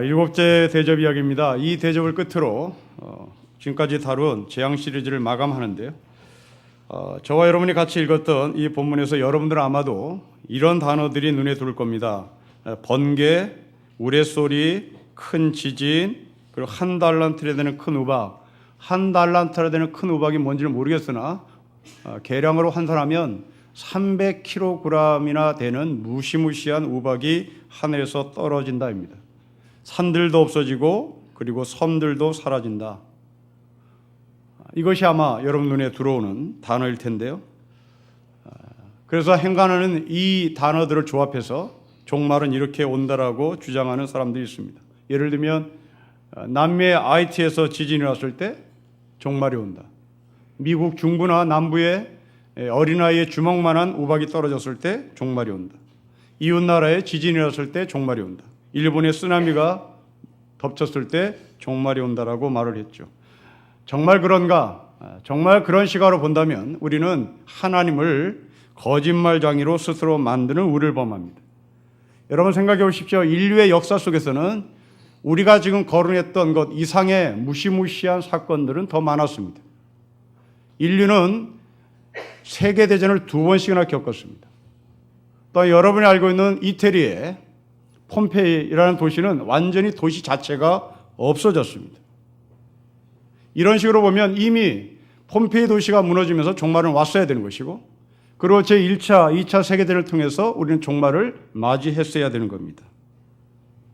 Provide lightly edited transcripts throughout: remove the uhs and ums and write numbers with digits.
일곱째 대접 이야기입니다. 이 대접을 끝으로 지금까지 다룬 재앙 시리즈를 마감하는데요. 저와 여러분이 같이 읽었던 이 본문에서 여러분들은 아마도 이런 단어들이 눈에 들어올 겁니다. 번개, 우레소리, 큰 지진, 그리고 한 달란트나 되는 큰 우박. 한 달란트나 되는 큰 우박이 뭔지는 모르겠으나 계량으로 환산하면 300kg이나 되는 무시무시한 우박이 하늘에서 떨어진다입니다. 산들도 없어지고 그리고 섬들도 사라진다. 이것이 아마 여러분 눈에 들어오는 단어일 텐데요. 그래서 행간하는 이 단어들을 조합해서 종말은 이렇게 온다라고 주장하는 사람들이 있습니다. 예를 들면 남미의 아이티에서 지진이 났을 때 종말이 온다. 미국 중부나 남부에 어린아이의 주먹만한 우박이 떨어졌을 때 종말이 온다. 이웃나라에 지진이 났을 때 종말이 온다. 일본의 쓰나미가 덮쳤을 때 종말이 온다라고 말을 했죠. 정말 그런가? 정말 그런 시각으로 본다면 우리는 하나님을 거짓말장이로 스스로 만드는 우를 범합니다. 여러분 생각해 보십시오. 인류의 역사 속에서는 우리가 지금 거론했던 것 이상의 무시무시한 사건들은 더 많았습니다. 인류는 세계대전을 2번씩이나 겪었습니다. 또 여러분이 알고 있는 이태리의 폼페이라는 도시는 완전히 도시 자체가 없어졌습니다. 이런 식으로 보면 이미 폼페이 도시가 무너지면서 종말은 왔어야 되는 것이고, 그리고 제1차, 2차 세계대전을 통해서 우리는 종말을 맞이했어야 되는 겁니다.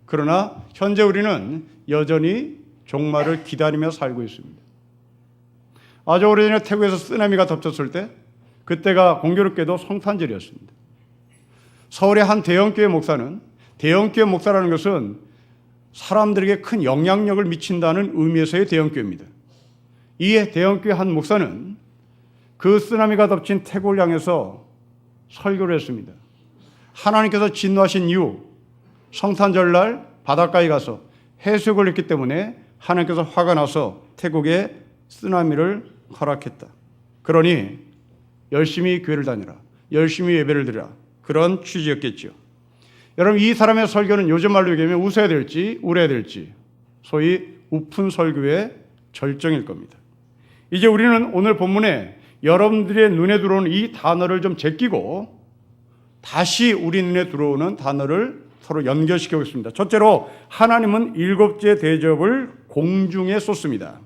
그러나 현재 우리는 여전히 종말을 기다리며 살고 있습니다. 아주 오래전에 태국에서 쓰나미가 덮쳤을 때 그때가 공교롭게도 성탄절이었습니다. 서울의 한 대형교회 목사는, 대형교회 목사라는 것은 사람들에게 큰 영향력을 미친다는 의미에서의 대형교회입니다. 이 대형교회 한 목사는 그 쓰나미가 덮친 태국을 향해서 설교를 했습니다. 하나님께서 진노하신 이후 성탄절날 바닷가에 가서 해수욕을 했기 때문에 하나님께서 화가 나서 태국에 쓰나미를 허락했다. 그러니 열심히 교회를 다니라, 열심히 예배를 드리라, 그런 취지였겠죠. 여러분, 이 사람의 설교는 요즘 말로 얘기하면 웃어야 될지 울어야 될지 소위 우픈 설교의 절정일 겁니다. 이제 우리는 오늘 본문에 여러분들의 눈에 들어오는 이 단어를 좀 제끼고 다시 우리 눈에 들어오는 단어를 서로 연결시켜 보겠습니다. 첫째로 하나님은 일곱째 대접을 공중에 쏟습니다.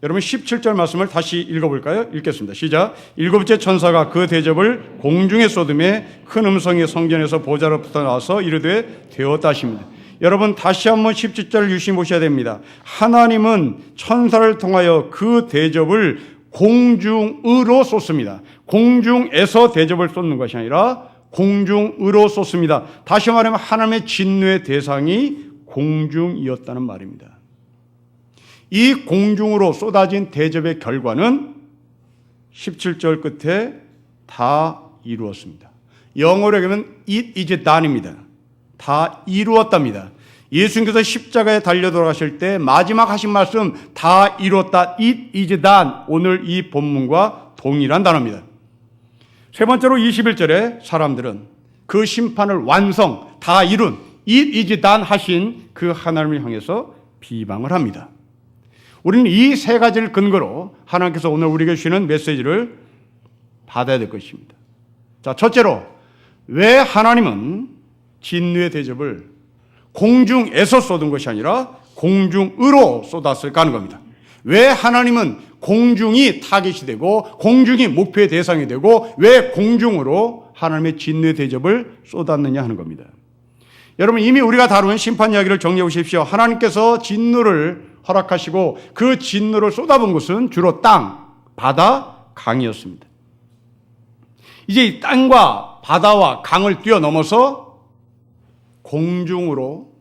여러분 17절 말씀을 다시 읽어볼까요? 읽겠습니다. 시작. 일곱째 천사가 그 대접을 공중에 쏟음에 큰 음성이 성전에서 보좌로부터 나와서 이르되 되었다 하십니다. 여러분 다시 한번 17절을 유심히 보셔야 됩니다. 하나님은 천사를 통하여 그 대접을 공중으로 쏟습니다. 공중에서 대접을 쏟는 것이 아니라 공중으로 쏟습니다. 다시 말하면 하나님의 진노의 대상이 공중이었다는 말입니다. 이 공중으로 쏟아진 대접의 결과는 17절 끝에 다 이루었습니다. 영어로 얘기하면 it is done입니다. 다 이루었답니다. 예수님께서 십자가에 달려 돌아가실 때 마지막 하신 말씀 다 이루었다. it is done. 오늘 이 본문과 동일한 단어입니다. 세 번째로 21절에 사람들은 그 심판을 완성, 다 이룬 it is done 하신 그 하나님을 향해서 비방을 합니다. 우리는 이 세 가지를 근거로 하나님께서 오늘 우리에게 주시는 메시지를 받아야 될 것입니다. 자, 첫째로 왜 하나님은 진노의 대접을 공중에서 쏟은 것이 아니라 공중으로 쏟았을까 하는 겁니다. 왜 하나님은 공중이 타깃이 되고 공중이 목표의 대상이 되고 왜 공중으로 하나님의 진노의 대접을 쏟았느냐 하는 겁니다. 여러분 이미 우리가 다룬 심판 이야기를 정리해 보십시오. 하나님께서 진노를 허락하시고 그 진노를 쏟아본 것은 주로 땅, 바다, 강이었습니다. 이제 이 땅과 바다와 강을 뛰어넘어서 공중으로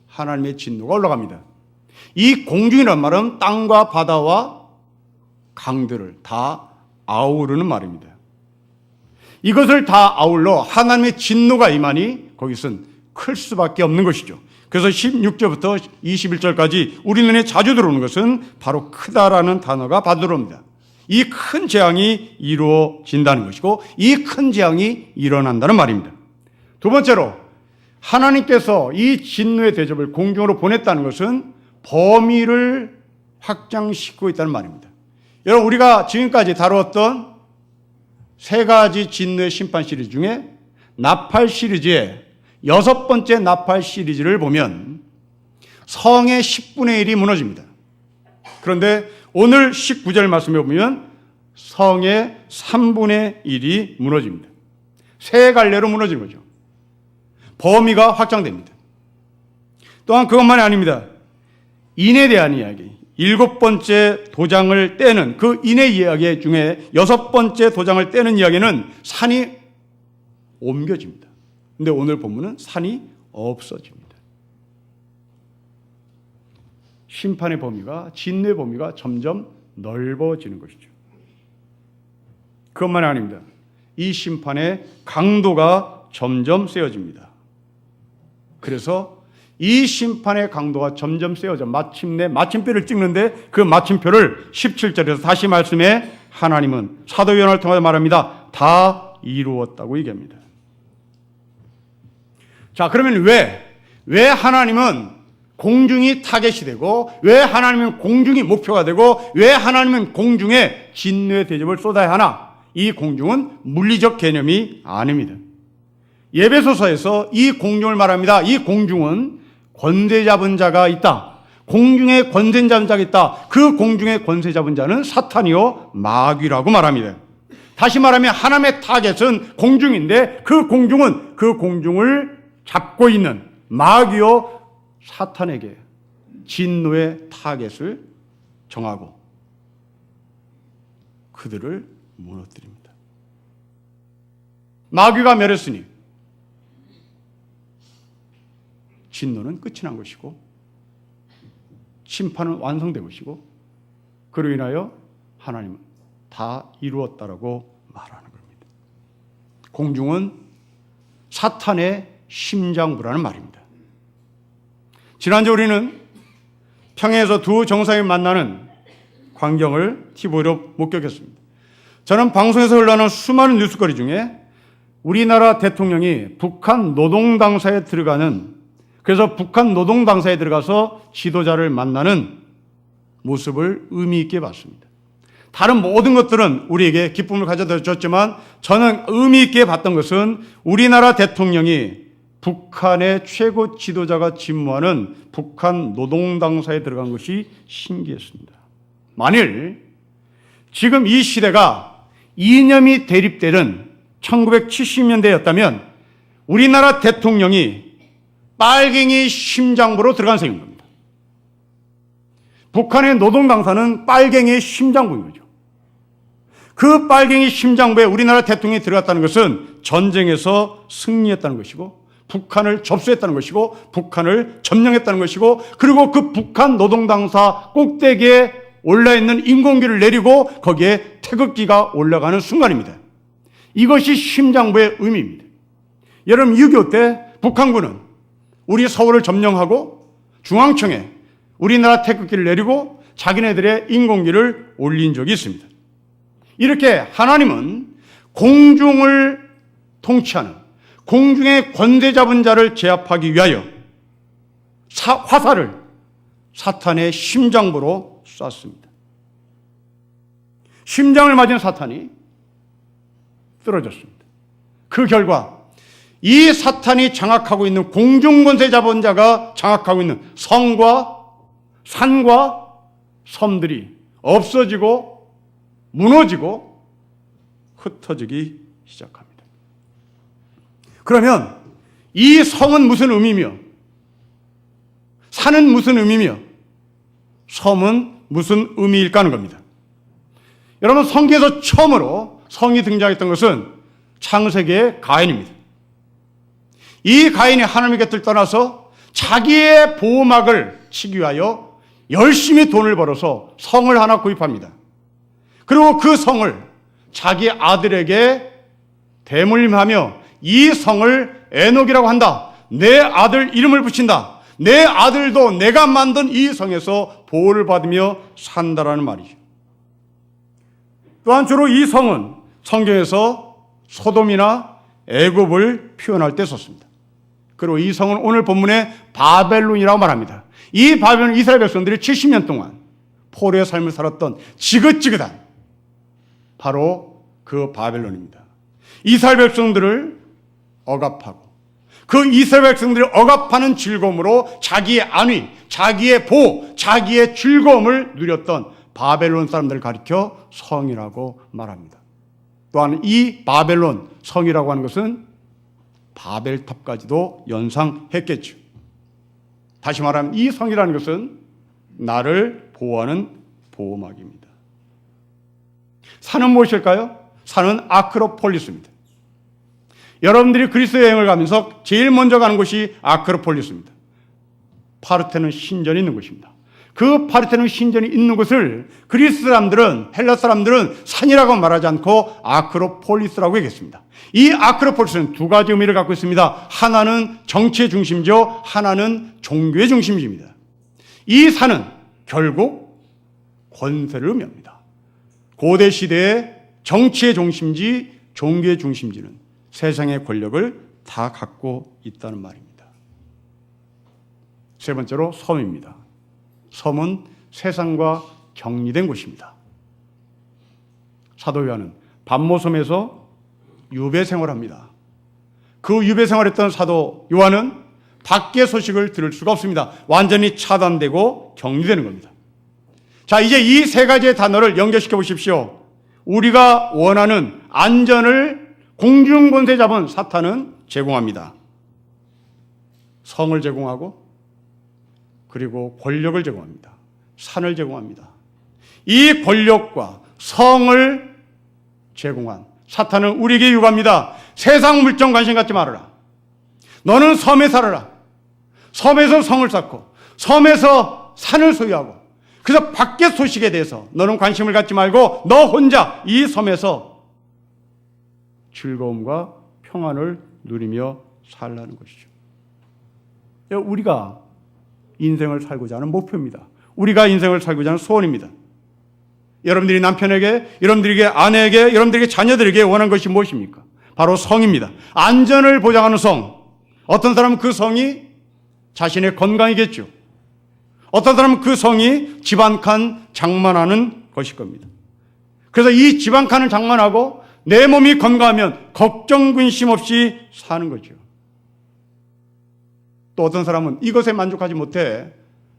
하나님의 진노가 올라갑니다. 이 공중이란 말은 땅과 바다와 강들을 다 아우르는 말입니다. 이것을 다 아울러 하나님의 진노가 임하니 거기선 클 수밖에 없는 것이죠. 그래서 16절부터 21절까지 우리 눈에 자주 들어오는 것은 바로 크다라는 단어가 받들어옵니다. 이 큰 재앙이 이루어진다는 것이고 이 큰 재앙이 일어난다는 말입니다. 두 번째로 하나님께서 이 진노의 대접을 공중으로 보냈다는 것은 범위를 확장시키고 있다는 말입니다. 여러분, 우리가 지금까지 다루었던 세 가지 진노의 심판 시리즈 중에 나팔 시리즈의 6번째 나팔 시리즈를 보면 성의 10분의 1이 무너집니다. 그런데 오늘 19절 말씀에 보면 성의 3분의 1이 무너집니다. 세 갈래로 무너지는 거죠. 범위가 확장됩니다. 또한 그것만이 아닙니다. 인에 대한 이야기, 7번째 도장을 떼는 그 인의 이야기 중에 6번째 도장을 떼는 이야기는 산이 옮겨집니다. 근데 오늘 본문은 산이 없어집니다. 심판의 범위가, 진노의 범위가 점점 넓어지는 것이죠. 그것만이 아닙니다. 이 심판의 강도가 점점 세워집니다. 그래서 이 심판의 강도가 점점 세워져 마침내 마침표를 찍는데 그 마침표를 17절에서 다시 말씀해 하나님은 사도 요한을 통해 말합니다. 다 이루었다고 얘기합니다. 자, 그러면 왜 하나님은 공중이 타겟이 되고, 왜 하나님은 공중이 목표가 되고, 왜 하나님은 공중에 진노의 대접을 쏟아야 하나? 이 공중은 물리적 개념이 아닙니다. 에베소서에서 이 공중을 말합니다. 이 공중은 권세 잡은 자가 있다. 공중에 권세 잡은 자가 있다. 그 공중에 권세 잡은 자는 사탄이요 마귀라고 말합니다. 다시 말하면 하나님의 타겟은 공중인데 그 공중은 그 공중을 잡고 있는 마귀요 사탄에게 진노의 타겟을 정하고 그들을 무너뜨립니다. 마귀가 멸했으니 진노는 끝이 난 것이고 심판은 완성된 것이고 그로 인하여 하나님은 다 이루었다라고 말하는 겁니다. 공중은 사탄의 심장부라는 말입니다. 지난주 우리는 평양에서 두 정상이 만나는 광경을 TV로 목격했습니다. 저는 방송에서 흘러나오는 수많은 뉴스거리 중에 우리나라 대통령이 북한 노동당사에 들어가는, 그래서 북한 노동당사에 들어가서 지도자를 만나는 모습을 의미 있게 봤습니다. 다른 모든 것들은 우리에게 기쁨을 가져다 줬지만 저는 의미 있게 봤던 것은 우리나라 대통령이 북한의 최고 지도자가 집무하는 북한 노동당사에 들어간 것이 신기했습니다. 만일 지금 이 시대가 이념이 대립되는 1970년대였다면 우리나라 대통령이 빨갱이 심장부로 들어간 셈인 겁니다. 북한의 노동당사는 빨갱이의 심장부인 거죠. 그 빨갱이 심장부에 우리나라 대통령이 들어갔다는 것은 전쟁에서 승리했다는 것이고 북한을 접수했다는 것이고 북한을 점령했다는 것이고 그리고 그 북한 노동당사 꼭대기에 올라있는 인공기를 내리고 거기에 태극기가 올라가는 순간입니다. 이것이 심장부의 의미입니다. 여러분 6.25 때 북한군은 우리 서울을 점령하고 중앙청에 우리나라 태극기를 내리고 자기네들의 인공기를 올린 적이 있습니다. 이렇게 하나님은 공중을 통치하는 공중의 권세 잡은 자를 제압하기 위하여 화살을 사탄의 심장부로 쐈습니다. 심장을 맞은 사탄이 쓰러졌습니다. 그 결과 이 사탄이 장악하고 있는 공중 권세 잡은 자가 장악하고 있는 성과 산과 섬들이 없어지고 무너지고 흩어지기 시작합니다. 그러면 이 성은 무슨 의미며 산은 무슨 의미며 섬은 무슨 의미일까 하는 겁니다. 여러분 성경에서 처음으로 성이 등장했던 것은 창세기의 가인입니다. 이 가인이 하나님의 곁을 떠나서 자기의 보호막을 치기 위하여 열심히 돈을 벌어서 성을 하나 구입합니다. 그리고 그 성을 자기 아들에게 대물림하며 이 성을 에녹이라고 한다. 내 아들 이름을 붙인다. 내 아들도 내가 만든 이 성에서 보호를 받으며 산다라는 말이죠. 또한 주로 이 성은 성경에서 소돔이나 애굽을 표현할 때 썼습니다. 그리고 이 성은 오늘 본문에 바벨론이라고 말합니다. 이 바벨론 이스라엘 백성들이 70년 동안 포로의 삶을 살았던 지긋지긋한 바로 그 바벨론입니다. 이스라엘 백성들을 억압하고 그 이스라엘 백성들이 억압하는 즐거움으로 자기의 안위, 자기의 보호, 자기의 즐거움을 누렸던 바벨론 사람들을 가리켜 성이라고 말합니다. 또한 이 바벨론 성이라고 하는 것은 바벨탑까지도 연상했겠죠. 다시 말하면 이 성이라는 것은 나를 보호하는 보호막입니다. 산은 무엇일까요? 산은 아크로폴리스입니다. 여러분들이 그리스 여행을 가면서 제일 먼저 가는 곳이 아크로폴리스입니다. 파르테논 신전이 있는 곳입니다. 그 파르테논 신전이 있는 곳을 그리스 사람들은, 헬라 사람들은 산이라고 말하지 않고 아크로폴리스라고 얘기했습니다. 이 아크로폴리스는 두 가지 의미를 갖고 있습니다. 하나는 정치의 중심이죠. 하나는 종교의 중심지입니다. 이 산은 결국 권세를 의미합니다. 고대 시대의 정치의 중심지, 종교의 중심지는 세상의 권력을 다 갖고 있다는 말입니다. 세 번째로 섬입니다. 섬은 세상과 격리된 곳입니다. 사도 요한은 반모섬에서 유배 생활합니다. 그 유배 생활했던 사도 요한은 밖의 소식을 들을 수가 없습니다. 완전히 차단되고 격리되는 겁니다. 자, 이제 이 세 가지의 단어를 연결시켜 보십시오. 우리가 원하는 안전을 공중권세 잡은 사탄은 제공합니다. 성을 제공하고 그리고 권력을 제공합니다. 산을 제공합니다. 이 권력과 성을 제공한 사탄은 우리에게 요구합니다. 세상 물정 관심 갖지 말아라. 너는 섬에 살아라. 섬에서 성을 쌓고 섬에서 산을 소유하고 그래서 밖의 소식에 대해서 너는 관심을 갖지 말고 너 혼자 이 섬에서 즐거움과 평안을 누리며 살라는 것이죠. 우리가 인생을 살고자 하는 목표입니다. 우리가 인생을 살고자 하는 소원입니다. 여러분들이 남편에게, 여러분들에게 아내에게, 여러분들에게 자녀들에게 원하는 것이 무엇입니까? 바로 성입니다. 안전을 보장하는 성. 어떤 사람은 그 성이 자신의 건강이겠죠. 어떤 사람은 그 성이 집 한 칸 장만하는 것일 겁니다. 그래서 이 집 한 칸을 장만하고 내 몸이 건강하면 걱정 근심 없이 사는 거죠. 또 어떤 사람은 이것에 만족하지 못해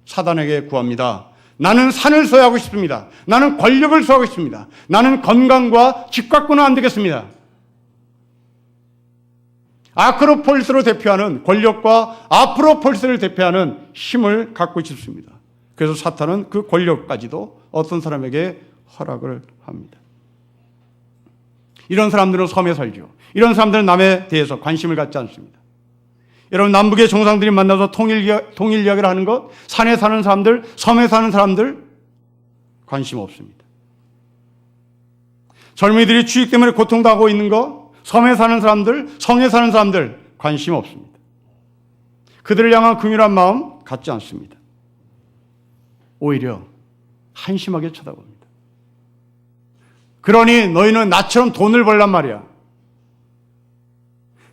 사단에게 구합니다. 나는 산을 소유하고 싶습니다. 나는 권력을 소유하고 싶습니다. 나는 건강과 집 갖고는 안 되겠습니다. 아크로폴리스로 대표하는 권력과 아프로폴리스를 대표하는 힘을 갖고 싶습니다. 그래서 사탄은 그 권력까지도 어떤 사람에게 허락을 합니다. 이런 사람들은 섬에 살죠. 이런 사람들은 남에 대해서 관심을 갖지 않습니다. 여러분, 남북의 정상들이 만나서 통일 이야기를 하는 것, 산에 사는 사람들, 섬에 사는 사람들 관심 없습니다. 젊은이들이 취직 때문에 고통당하고 있는 것, 섬에 사는 사람들, 성에 사는 사람들 관심 없습니다. 그들을 향한 긍휼한 마음 갖지 않습니다. 오히려 한심하게 쳐다봅니다. 그러니 너희는 나처럼 돈을 벌란 말이야.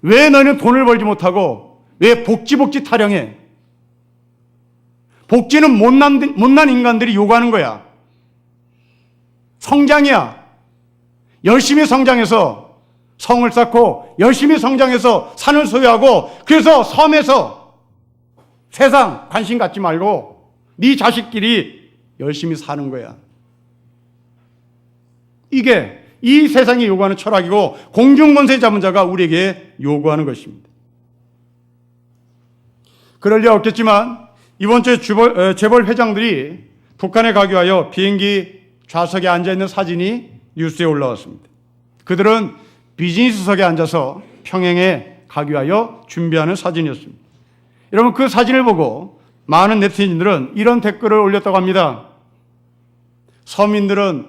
왜 너희는 돈을 벌지 못하고 왜 복지 타령해? 복지는 못난 인간들이 요구하는 거야. 성장이야. 열심히 성장해서 성을 쌓고 열심히 성장해서 산을 소유하고 그래서 섬에서 세상 관심 갖지 말고 네 자식끼리 열심히 사는 거야. 이게 이 세상이 요구하는 철학이고 공중권세 잡은 자가 우리에게 요구하는 것입니다. 그럴 리 없겠지만 이번 주에 재벌 회장들이 북한에 가기 위하여 비행기 좌석에 앉아있는 사진이 뉴스에 올라왔습니다. 그들은 비즈니스석에 앉아서 평양에 가기 위하여 준비하는 사진이었습니다. 여러분, 그 사진을 보고 많은 네티즌들은 이런 댓글을 올렸다고 합니다. 서민들은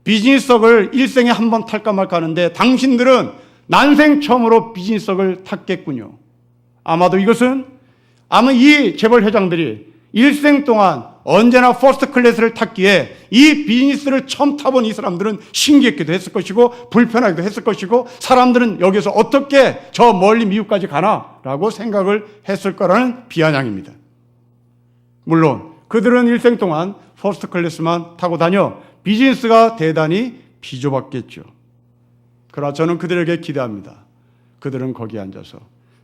비즈니스석을 일생에 한 번 탈까 말까 하는데 당신들은 난생 처음으로 비즈니스석을 탔겠군요. 아마도 이 재벌 회장들이 일생 동안 언제나 퍼스트 클래스를 탔기에 이 비즈니스를 처음 타본 이 사람들은 신기했기도 했을 것이고 불편하기도 했을 것이고 사람들은 여기서 어떻게 저 멀리 미국까지 가나라고 생각을 했을 거라는 비아냥입니다. 물론 그들은 일생 동안 퍼스트 클래스만 타고 다녀 비즈니스가 대단히 비좁았겠죠. 그러나 저는 그들에게 기대합니다. 그들은 거기에 앉아서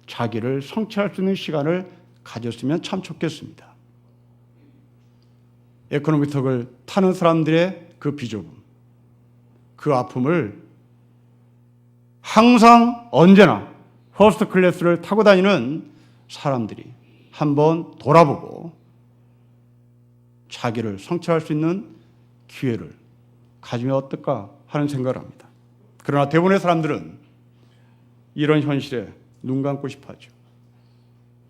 자기를 성취할 수 있는 시간을 가졌으면 참 좋겠습니다. 에코노미턱을 타는 사람들의 그 비좁음, 그 아픔을 항상 언제나 퍼스트 클래스를 타고 다니는 사람들이 한번 돌아보고 자기를 성취할 수 있는 기회를 가지면 어떨까 하는 생각을 합니다. 그러나 대부분의 사람들은 이런 현실에 눈 감고 싶어 하죠.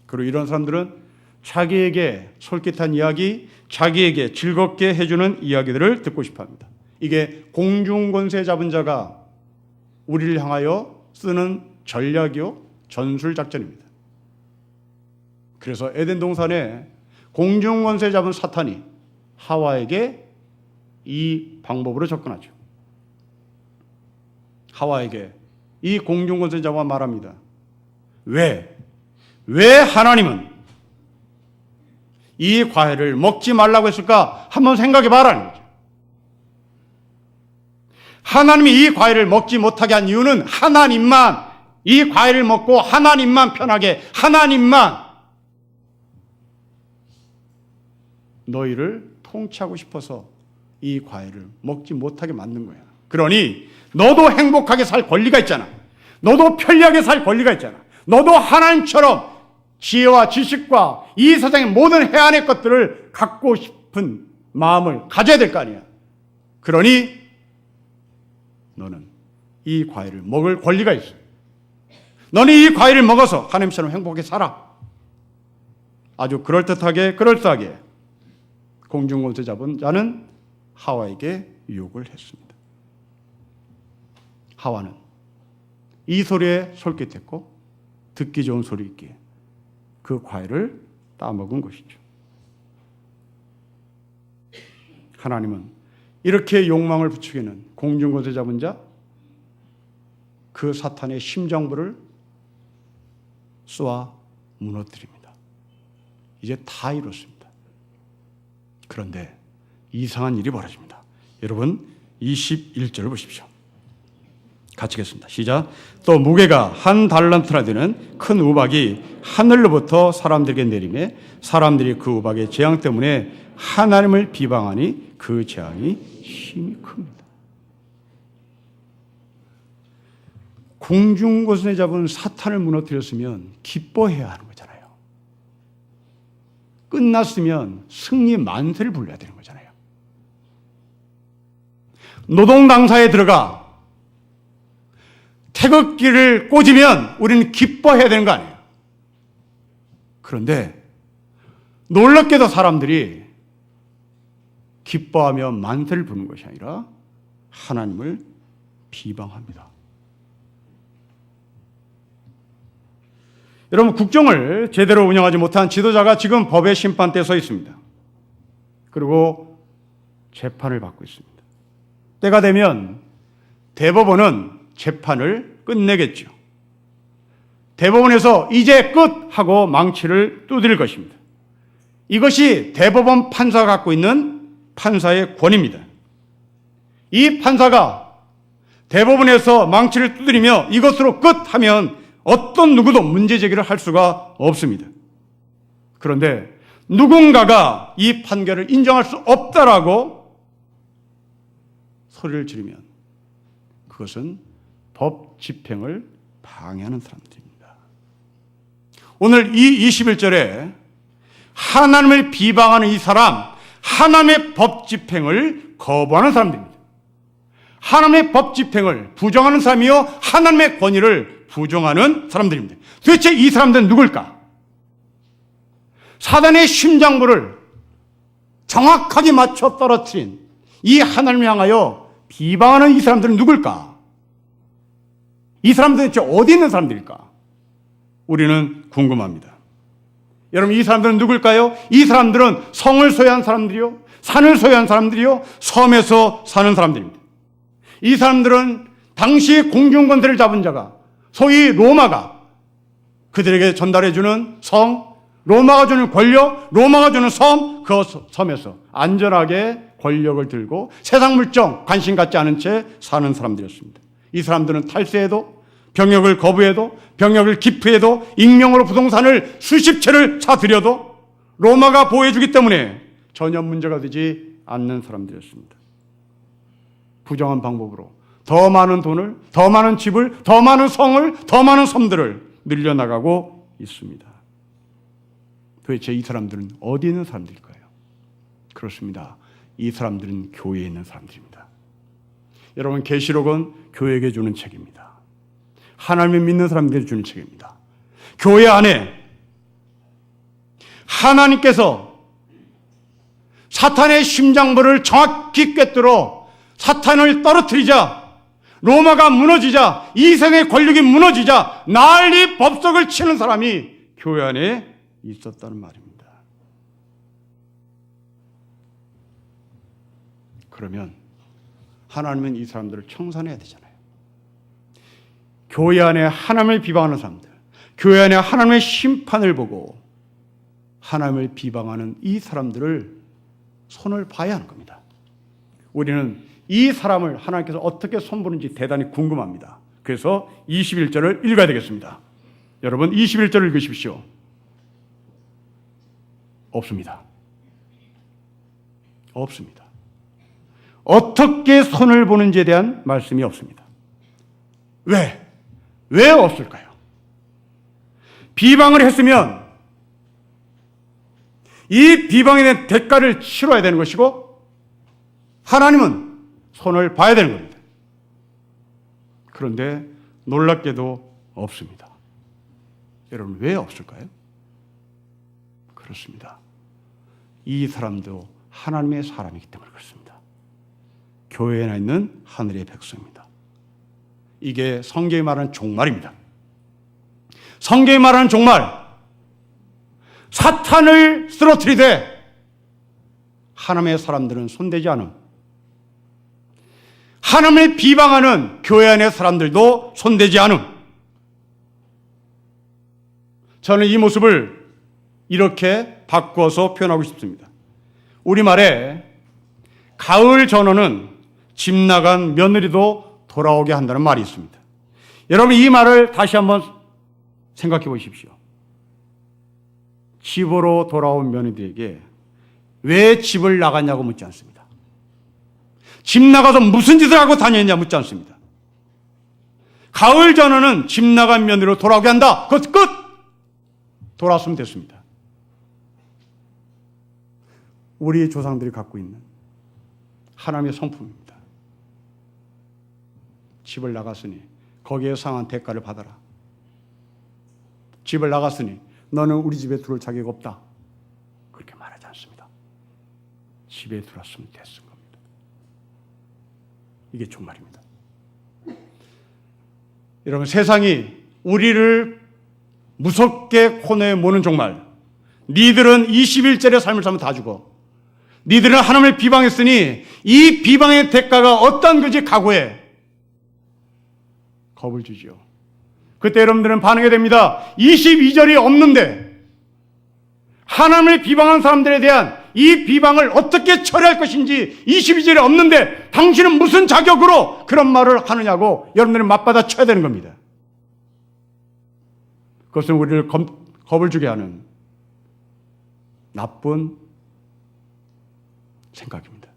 그리고 이런 사람들은 자기에게 솔깃한 이야기, 자기에게 즐겁게 해주는 이야기들을 듣고 싶어 합니다. 이게 공중권세 잡은 자가 우리를 향하여 쓰는 전략이요, 전술작전입니다. 그래서 에덴 동산에 공중권세 잡은 사탄이 하와에게 이 방법으로 접근하죠. 하와에게 이 공중권세 잡아 말합니다. 왜 하나님은 이 과일을 먹지 말라고 했을까? 한번 생각해 봐라는 거죠. 하나님이 이 과일을 먹지 못하게 한 이유는 하나님만 이 과일을 먹고 하나님만 편하게 하나님만 너희를 통치하고 싶어서 이 과일을 먹지 못하게 만든 거야. 그러니 너도 행복하게 살 권리가 있잖아. 너도 편리하게 살 권리가 있잖아. 너도 하나님처럼 지혜와 지식과 이 세상의 모든 해안의 것들을 갖고 싶은 마음을 가져야 될 거 아니야. 그러니 너는 이 과일을 먹을 권리가 있어. 너는 이 과일을 먹어서 하나님처럼 행복하게 살아. 아주 그럴듯하게 그럴싸하게 공중권세 잡은 자는 하와에게 유혹을 했습니다. 하와는 이 소리에 솔깃했고 듣기 좋은 소리 있기에 그 과일을 따먹은 것이죠. 하나님은 이렇게 욕망을 부추기는 공중권세 잡은 자, 그 사탄의 심장부를 쏘아 무너뜨립니다. 이제 다 이렇습니다. 그런데 이상한 일이 벌어집니다. 여러분 21절을 보십시오. 같이 읽겠습니다. 시작. 또 무게가 한 달란트나 되는 큰 우박이 하늘로부터 사람들에게 내리매 사람들이 그 우박의 재앙 때문에 하나님을 비방하니 그 재앙이 힘이 큽니다. 공중권세 잡은 사탄을 무너뜨렸으면 기뻐해야 하는 거잖아요. 끝났으면 승리 만세를 불러야 되는 거잖아요. 노동당사에 들어가 태극기를 꽂으면 우리는 기뻐해야 되는 거 아니에요. 그런데 놀랍게도 사람들이 기뻐하며 만세를 부는 것이 아니라 하나님을 비방합니다. 여러분, 국정을 제대로 운영하지 못한 지도자가 지금 법의 심판대에 서 있습니다. 그리고 재판을 받고 있습니다. 때가 되면 대법원은 재판을 끝내겠죠. 대법원에서 이제 끝 하고 망치를 두드릴 것입니다. 이것이 대법원 판사가 갖고 있는 판사의 권위입니다. 이 판사가 대법원에서 망치를 두드리며 이것으로 끝 하면 어떤 누구도 문제 제기를 할 수가 없습니다. 그런데 누군가가 이 판결을 인정할 수 없다라고 소리를 지르면 그것은 법 집행을 방해하는 사람들입니다. 오늘 이 21절에 하나님을 비방하는 이 사람, 하나님의 법 집행을 거부하는 사람들입니다. 하나님의 법 집행을 부정하는 사람이요, 하나님의 권위를 부정하는 사람들입니다. 도대체 이 사람들은 누굴까? 사단의 심장부를 정확하게 맞춰 떨어뜨린 이 하나님을 향하여 비방하는 이 사람들은 누굴까? 이 사람들은 대체 어디 있는 사람들일까? 우리는 궁금합니다. 여러분, 이 사람들은 누굴까요? 이 사람들은 성을 소유한 사람들이요, 산을 소유한 사람들이요, 섬에서 사는 사람들입니다. 이 사람들은 당시 공중권세를 잡은 자가, 소위 로마가 그들에게 전달해주는 성, 로마가 주는 권력, 로마가 주는 섬, 그 섬에서 안전하게 권력을 들고 세상 물정 관심 갖지 않은 채 사는 사람들이었습니다. 이 사람들은 탈세해도, 병역을 거부해도, 병역을 기피해도, 익명으로 부동산을 수십 채를 사들여도 로마가 보호해주기 때문에 전혀 문제가 되지 않는 사람들이었습니다. 부정한 방법으로 더 많은 돈을, 더 많은 집을, 더 많은 성을, 더 많은 섬들을 늘려나가고 있습니다. 도대체 이 사람들은 어디 있는 사람들일까요? 그렇습니다. 이 사람들은 교회에 있는 사람들입니다. 여러분, 계시록은 교회에게 주는 책입니다. 하나님을 믿는 사람들에게 주는 책입니다. 교회 안에 하나님께서 사탄의 심장부를 정확히 꿰뚫어 사탄을 떨어뜨리자, 로마가 무너지자, 이생의 권력이 무너지자 난리 법석을 치는 사람이 교회 안에 있었다는 말입니다. 그러면 하나님은 이 사람들을 청산해야 되잖아요. 교회 안에 하나님을 비방하는 사람들, 교회 안에 하나님의 심판을 보고 하나님을 비방하는 이 사람들을 손을 봐야 하는 겁니다. 우리는 이 사람을 하나님께서 어떻게 손보는지 대단히 궁금합니다. 그래서 21절을 읽어야 되겠습니다. 여러분, 21절을 읽으십시오. 없습니다. 없습니다. 어떻게 손을 보는지에 대한 말씀이 없습니다. 왜? 왜 없을까요? 비방을 했으면 이 비방에 대한 대가를 치러야 되는 것이고 하나님은 손을 봐야 되는 겁니다. 그런데 놀랍게도 없습니다. 여러분, 왜 없을까요? 그렇습니다. 이 사람도 하나님의 사람이기 때문에 그렇습니다. 교회에 있는 하늘의 백성입니다. 이게 성경이 말하는 종말입니다. 성경이 말하는 종말, 사탄을 쓰러뜨리되 하나님의 사람들은 손대지 않음, 하나님을 비방하는 교회 안의 사람들도 손대지 않음. 저는 이 모습을 이렇게 바꿔서 표현하고 싶습니다. 우리말에 가을 전어는 집 나간 며느리도 돌아오게 한다는 말이 있습니다. 여러분, 이 말을 다시 한번 생각해 보십시오. 집으로 돌아온 며느리에게 왜 집을 나갔냐고 묻지 않습니다. 집 나가서 무슨 짓을 하고 다녔냐 묻지 않습니다. 가을 전어는 집 나간 며느리로 돌아오게 한다. 그것 끝! 돌아왔으면 됐습니다. 우리 조상들이 갖고 있는 하나님의 성품입니다. 집을 나갔으니 거기에 상한 대가를 받아라. 집을 나갔으니 너는 우리 집에 들어올 자격 없다. 그렇게 말하지 않습니다. 집에 들어왔으면 됐은 겁니다. 이게 종말입니다. 여러분, 세상이 우리를 무섭게 코너에 모는 종말. 니들은 21절의 삶을 살면 다 죽어. 니들은 하나님을 비방했으니 이 비방의 대가가 어떤 건지 각오해. 겁을 주지요. 그때 여러분들은 반응이 됩니다. 22절이 없는데 하나님을 비방한 사람들에 대한 이 비방을 어떻게 처리할 것인지 22절이 없는데 당신은 무슨 자격으로 그런 말을 하느냐고 여러분들은 맞받아 쳐야 되는 겁니다. 그것은 우리를 겁을 주게 하는 나쁜 생각입니다.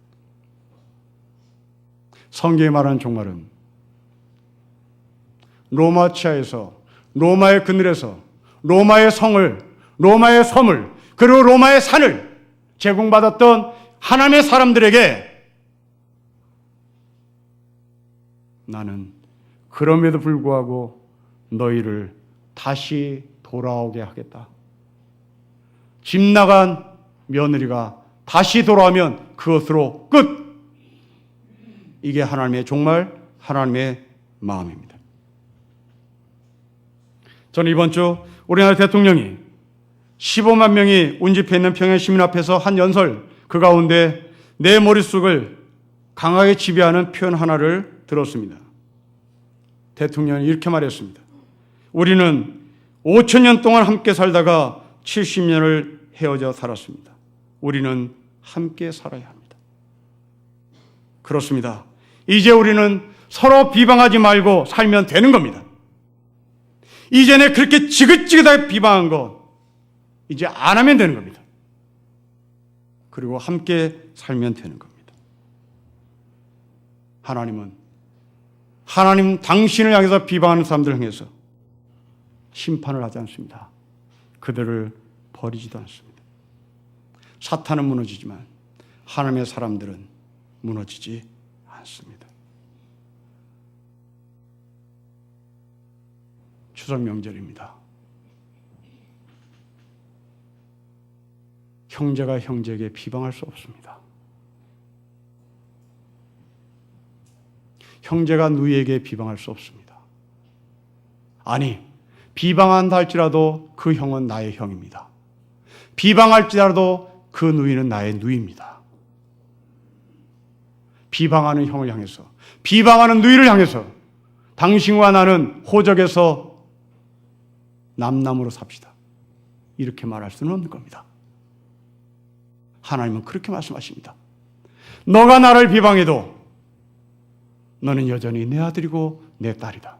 성경이 말하는 종말은 로마 치하에서, 로마의 그늘에서, 로마의 성을, 로마의 섬을, 그리고 로마의 산을 제공받았던 하나님의 사람들에게 나는 그럼에도 불구하고 너희를 다시 돌아오게 하겠다. 집 나간 며느리가 다시 돌아오면 그것으로 끝! 이게 하나님의 종말, 하나님의 마음입니다. 저는 이번 주 우리나라 대통령이 15만 명이 운집해 있는 평양 시민 앞에서 한 연설, 그 가운데 내 머릿속을 강하게 지배하는 표현 하나를 들었습니다. 대통령이 이렇게 말했습니다. 우리는 5,000년 동안 함께 살다가 70년을 헤어져 살았습니다. 우리는 함께 살아야 합니다. 그렇습니다. 이제 우리는 서로 비방하지 말고 살면 되는 겁니다. 이전에 그렇게 지긋지긋하게 비방한 거 이제 안 하면 되는 겁니다. 그리고 함께 살면 되는 겁니다. 하나님 당신을 향해서 비방하는 사람들을 향해서 심판을 하지 않습니다. 그들을 버리지도 않습니다. 사탄은 무너지지만 하나님의 사람들은 무너지지 않습니다. 추석 명절입니다. 형제가 형제에게 비방할 수 없습니다. 형제가 누이에게 비방할 수 없습니다. 아니, 비방한다 할지라도 그 형은 나의 형입니다. 비방할지라도 그 누이는 나의 누이입니다. 비방하는 형을 향해서, 비방하는 누이를 향해서 당신과 나는 호적에서 남남으로 삽시다. 이렇게 말할 수는 없는 겁니다. 하나님은 그렇게 말씀하십니다. 너가 나를 비방해도 너는 여전히 내 아들이고 내 딸이다.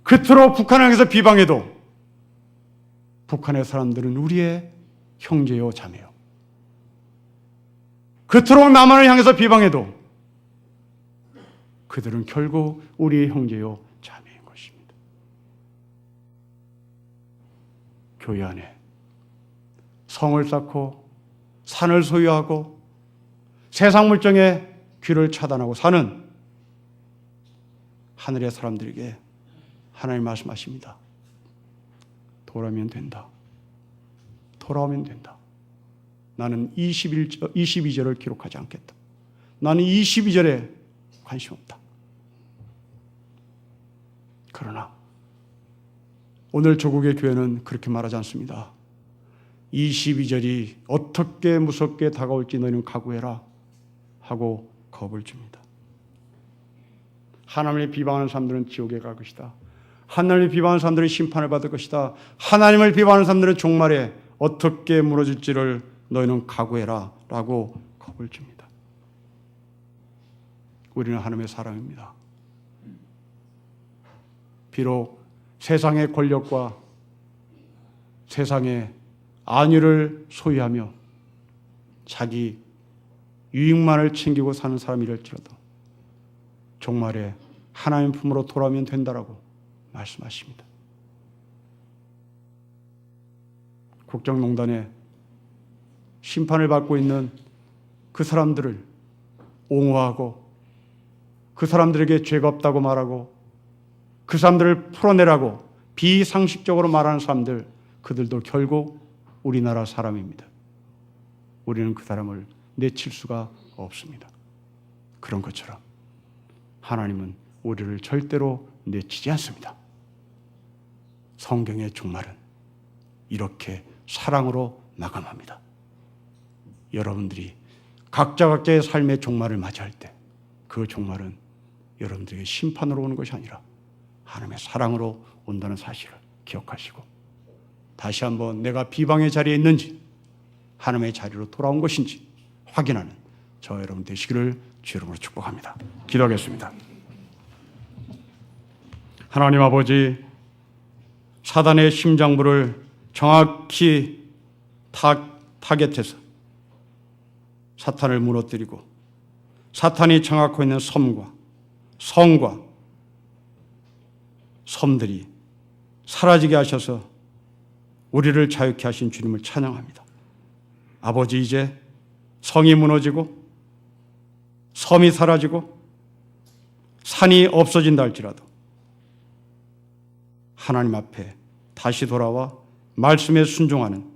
그토록 북한을 향해서 비방해도 북한의 사람들은 우리의 형제요 자매요. 그토록 남한을 향해서 비방해도 그들은 결국 우리의 형제요 자매인 것입니다. 교회 안에 성을 쌓고 산을 소유하고 세상 물정에 귀를 차단하고 사는 하늘의 사람들에게 하나님 말씀하십니다. 돌아오면 된다. 돌아오면 된다. 나는 22절을 기록하지 않겠다. 나는 22절에 관심 없다. 그러나 오늘 조국의 교회는 그렇게 말하지 않습니다. 22절이 어떻게 무섭게 다가올지 너희는 각오해라 하고 겁을 줍니다. 하나님을 비방하는 사람들은 지옥에 갈 것이다. 하나님을 비방하는 사람들은 심판을 받을 것이다. 하나님을 비방하는 사람들은 종말에 어떻게 무너질지를 너희는 각오해라 라고 겁을 줍니다. 우리는 하나님의 사람입니다. 비록 세상의 권력과 세상의 안위를 소유하며 자기 유익만을 챙기고 사는 사람이랄지라도 종말에 하나님 품으로 돌아오면 된다라고 말씀하십니다. 국정농단에 심판을 받고 있는 그 사람들을 옹호하고 그 사람들에게 죄가 없다고 말하고 그 사람들을 풀어내라고 비상식적으로 말하는 사람들, 그들도 결국 우리나라 사람입니다. 우리는 그 사람을 내칠 수가 없습니다. 그런 것처럼 하나님은 우리를 절대로 내치지 않습니다. 성경의 종말은 이렇게 사랑으로 마감합니다. 여러분들이 각자의 삶의 종말을 맞이할 때 그 종말은 여러분들에게 심판으로 오는 것이 아니라 하나님의 사랑으로 온다는 사실을 기억하시고 다시 한번 내가 비방의 자리에 있는지 하나님의 자리로 돌아온 것인지 확인하는 저 여러분 되시기를 주 이름으로 축복합니다. 기도하겠습니다. 하나님 아버지, 사단의 심장부를 정확히 타겟해서 사탄을 무너뜨리고 사탄이 장악하고 있는 섬과 성과 섬들이 사라지게 하셔서 우리를 자유케 하신 주님을 찬양합니다. 아버지, 이제 성이 무너지고 섬이 사라지고 산이 없어진다 할지라도 하나님 앞에 다시 돌아와 말씀에 순종하는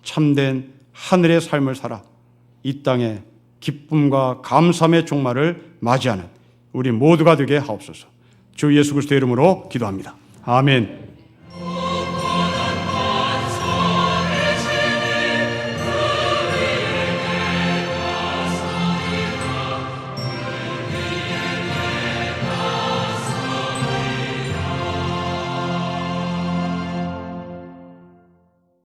참된 하늘의 삶을 살아 이 땅에 기쁨과 감사함의 종말을 맞이하는 우리 모두가 되게 하옵소서. 주 예수 그리스도의 이름으로 기도합니다. 아멘.